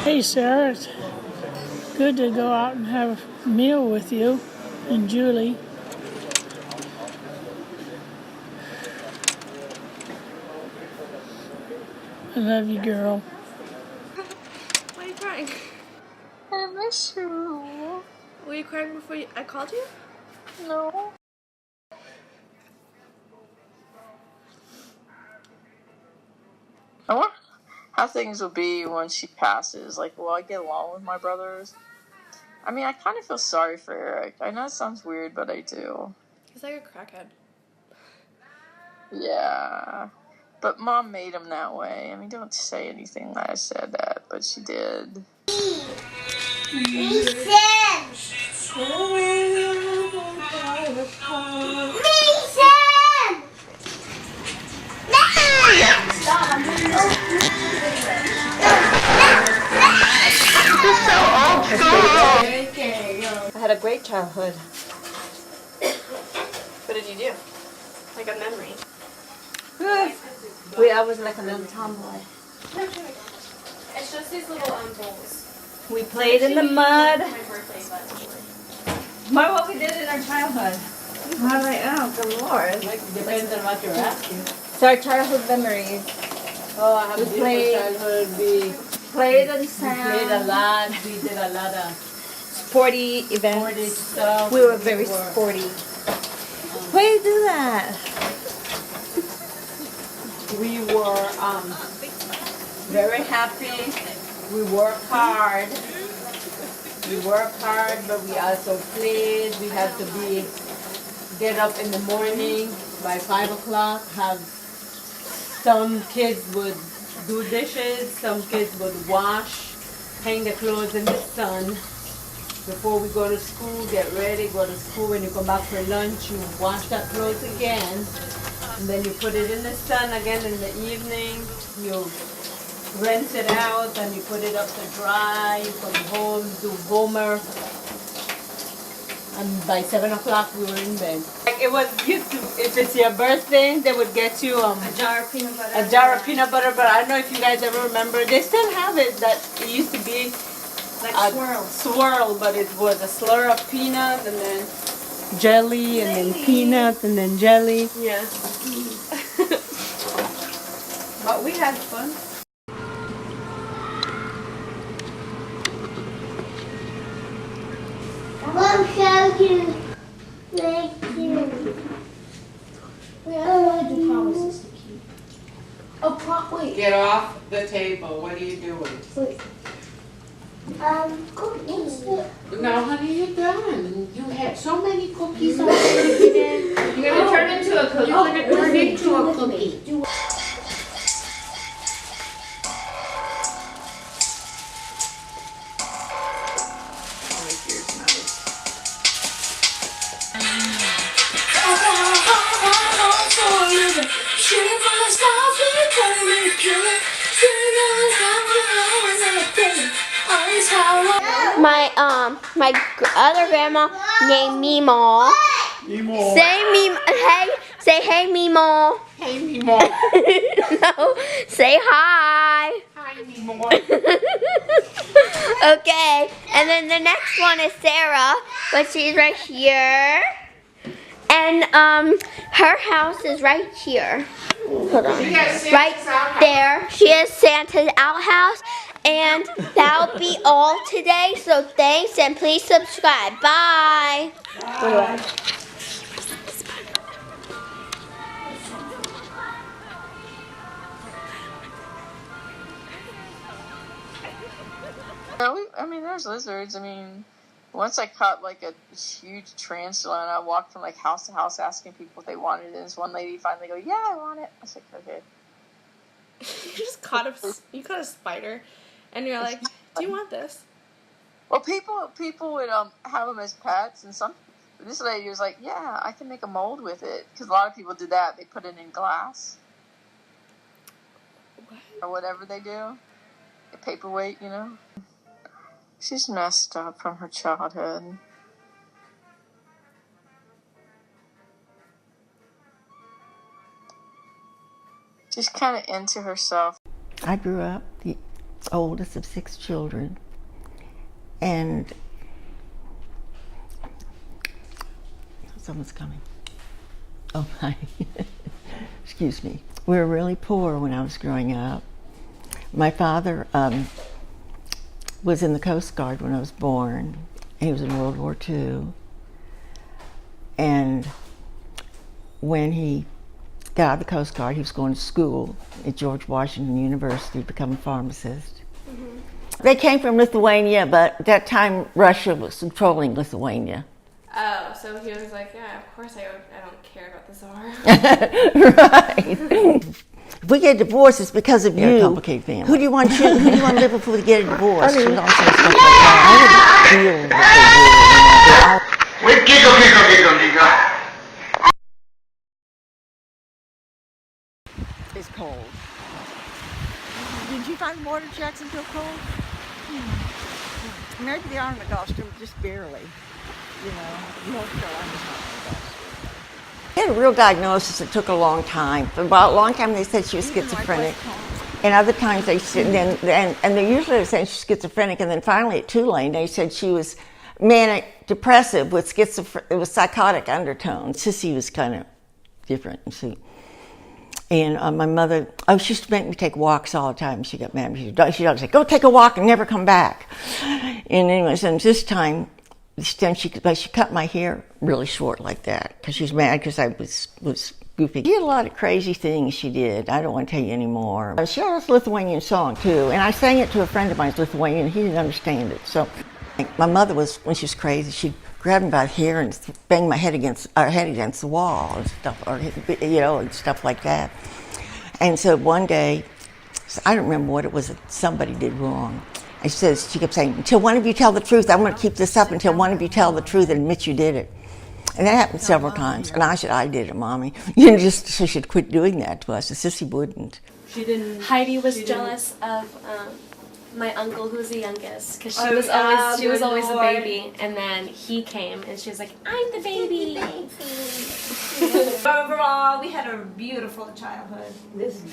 Hey Sarah, it's good to go out and have a meal with you and Julie. I love you, girl. Why are you crying? I miss you. Were you crying before I called you? No. I wonder how things will be when she passes. Like, will I get along with my brothers? I mean, I kind of feel sorry for Eric. I know it sounds weird, but I do. He's like a crackhead. Yeah. But Mom made him that way. I mean, don't say anything that I said that, but she did. I had a great childhood. What did you do? Like a memory. I was like a little tomboy. It's just these little bowls. We played in the mud. My birthday, but What we did in our childhood. I'm like, oh, good Lord. Depends on what you're asking. It's our childhood memories. Oh, I have We a beautiful childhood. We Played and played a sang. lot. We did a lot of Sporty events. sporty stuff. We were very sporty. Why do you do that? We were very happy. We worked hard. But we also played. We had to get up in the morning by 5 o'clock. Some kids would do dishes. Some kids would wash, hang the clothes in the sun. Before we go to school, get ready, go to school. When you come back for lunch, you wash that clothes again. And then you put it in the sun again in the evening. You rinse it out and you put it up to dry. You come home, do homework. And by 7 o'clock, we were in bed. Like it was used to, if it's your birthday, they would get you A jar of peanut butter. a jar of peanut butter. But I don't know if you guys ever remember. They still have it. That it used to be Like a swirls. swirl, but it was a slur of peanut and then jelly and then peanut and then jelly. yeah. But we had fun. Mom, thank you. Thank you. Wait, I don't want to do promises to keep. Oh, wait. Get off the table. What are you doing? Wait. Cookies. No, honey, you're done. You had so many cookies already today. You're going to turn into a cookie. You're going to turn into a cookie. My other grandma named Meemaw. Meemaw. Say hey Meemaw. Hey, Mimo. No, say hi. Hi, Mimo. Okay, and then the next one is Sarah, but she's right here. And her house is right here. Hold on. Right there. She has Santa's outhouse. And that'll be all today. So thanks and please subscribe. Bye. Bye. I mean, there's lizards. I mean, once I caught like a huge tarantula, and I walked from like house to house asking people if they wanted it. And this one lady finally go, "Yeah, I want it." I was like, "Okay." You just caught a spider, and you're like, "Do you want this?" Well, people would have them as pets, and this lady was like, "Yeah, I can make a mold with it," because a lot of people do that. They put it in glass What? or whatever they do, a paperweight, you know. She's messed up from her childhood. Just kind of into herself. I grew up the oldest of 6 children, and someone's coming. Oh, hi. Excuse me. We were really poor when I was growing up. My father was in the Coast Guard when I was born. He was in World War II. And when he got out of the Coast Guard, he was going to school at George Washington University to become a pharmacist. Mm-hmm. They came from Lithuania, but at that time Russia was controlling Lithuania. Oh, so he was like, yeah, of course I don't care about the Tsar. Right. If we get divorced, it's because of you. Complicated family. Who do you want to live with to get a divorce? And all sorts of stuff like that. I wouldn't feel what they do. Wait, giggle. It's cold. Did you find water Jackson feel cold? Maybe they are in the Gulf Stream, just barely. You know, North Carolina's not in the Gulf Stream. She had a real diagnosis that took a long time. For about a long time they said she was schizophrenic. And other times they said, and they usually were saying she's schizophrenic, and then finally at Tulane they said she was manic depressive with psychotic undertones. Sissy was kind of different. See. And my mother, she used to make me take walks all the time. She got mad. She'd always say, go take a walk and never come back. And anyways, and this time she cut my hair really short like that because she was mad because I was goofy. She had a lot of crazy things she did. I don't want to tell you anymore. She had a Lithuanian song too, and I sang it to a friend of mine who's Lithuanian, and he didn't understand it. So my mother was, when she was crazy, she'd grab me by the hair and bang my head against the wall and stuff, or and stuff like that. And so one day, I don't remember what it was that somebody did wrong. And she kept saying, until one of you tell the truth, I'm going to keep this up until one of you tell the truth and admit you did it. And that happened several times. And I said, I did it, Mommy. Just so she'd quit doing that to us. And Sissy wouldn't. Heidi was jealous of my uncle, who was the youngest, because she was always the baby, and then he came, and she was like, I'm the baby. Overall, we had a beautiful childhood.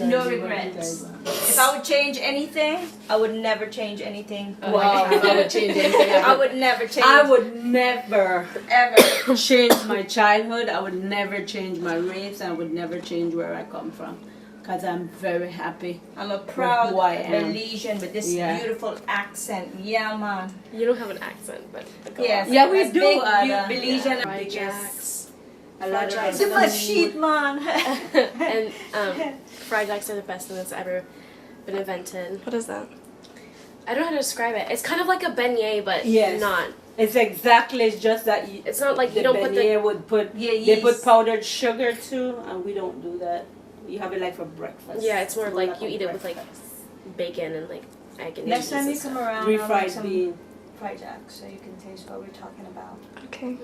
No regrets. If I would change anything, I would never change anything. Wow, if I would change anything, I would never change. I would never ever change my childhood. I would never change my race. I would never change where I come from. Because I'm very happy. I'm a proud Belizean with this beautiful accent. Yeah, man. You don't have an accent, but yes, yeah, we do. Belizean fried jacks. Too much shit, man. And fried jacks are the best thing that's ever been invented. What is that? I don't know how to describe it. It's kind of like a beignet, but not. It's just that. It's not like you don't put they put powdered sugar too, and we don't do that. You have it like for breakfast. Yeah, it's more like you eat it with like bacon and like egg and next time you come around, refried bean. Fried jacks, so you can taste what we're talking about. Okay.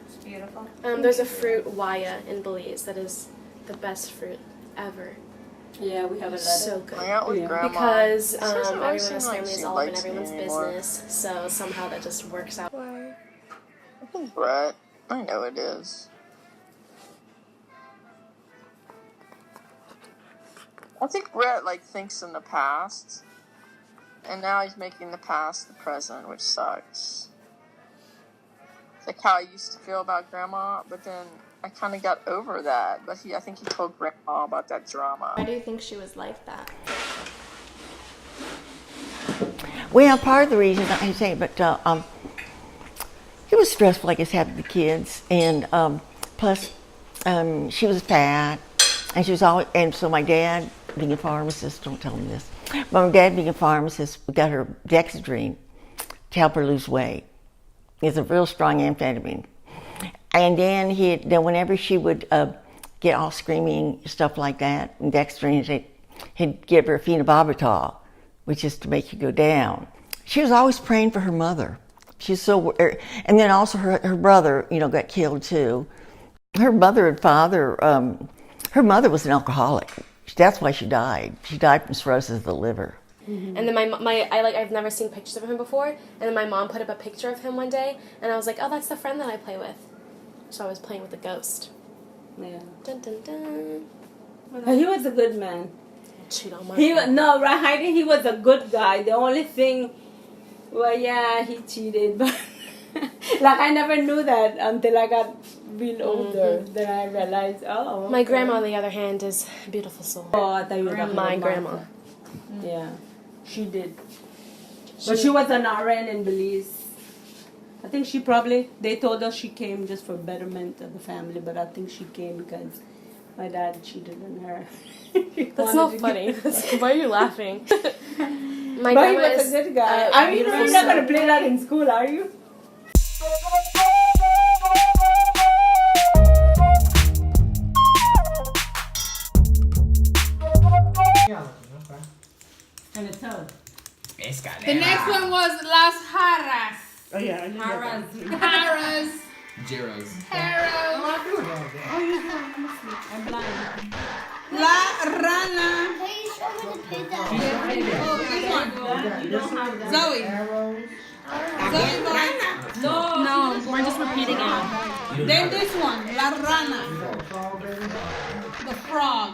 It's beautiful. There's a fruit, waya, in Belize that is the best fruit ever. Yeah, we have a lot. So good. Hang out with Grandma. Because everyone's family is all up in everyone's business, so somehow that just works out. I think Brett. I know it is. I think Brett thinks in the past, and now he's making the past the present, which sucks. It's like how I used to feel about Grandma, but then I kind of got over that. But I think he told Grandma about that drama. Why do you think she was like that? Well, part of the reason I say, but it was stressful, I guess, having the kids, and plus she was fat, and she was always, and so my dad, being a pharmacist, don't tell him this, but my dad being a pharmacist, we got her dexedrine to help her lose weight. It's a real strong amphetamine. And then whenever she would get all screaming, stuff like that, and dexedrine, he'd give her phenobarbital, which is to make you go down. She was always praying for her mother. She's so, and then also her brother, got killed too. Her mother and father, her mother was an alcoholic. That's why she died. She died from cirrhosis of the liver. Mm-hmm. And then I've never seen pictures of him before, and then my mom put up a picture of him one day, and I was like, oh, that's the friend that I play with. So I was playing with the ghost. Yeah. Dun dun dun. He was a good man. cheat on my He was friend. no right. Heidi, he was a good guy. The only thing, well, yeah, he cheated, but like I never knew that until I got real older. Then I realized, oh. Okay. My grandma, on the other hand, is a beautiful soul. Oh, I thought you were talking My about grandma. Martha. Yeah, she did. But she was an RN in Belize. I think she probably, they told us she came just for betterment of the family, but I think she came because my dad cheated on her. That's not funny. Why are you laughing? My But he grandma was is a good guy. a I mean, beautiful you're not soul. going to play that in school, are you? And it's tough. The next one was Las Jarras. Oh, yeah. I knew that. Jarras. Zeros. Harrow. I'm blind. La Rana. Zoe. Zoe Bond. No, we're just repeating it. Then this one, La Rana. The frog.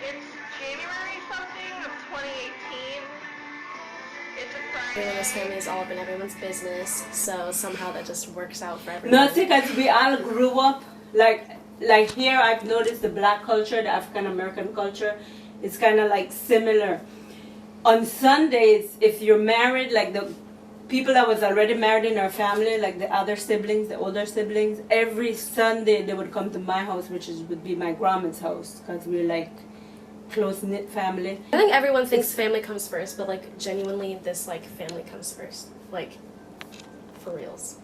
It's January something of 2018. It's a Friday. Everyone in this family is all up in everyone's business, so somehow that just works out for everyone. No, because we all grew up like here. I've noticed the black culture, the African American culture, it's kind of like similar. On Sundays, if you're married, like the people that was already married in our family, like the other siblings, the older siblings, every Sunday they would come to my house, which would be my grandma's house, because we're like close knit family. I think everyone thinks family comes first, but like genuinely, this like family comes first, like for reals.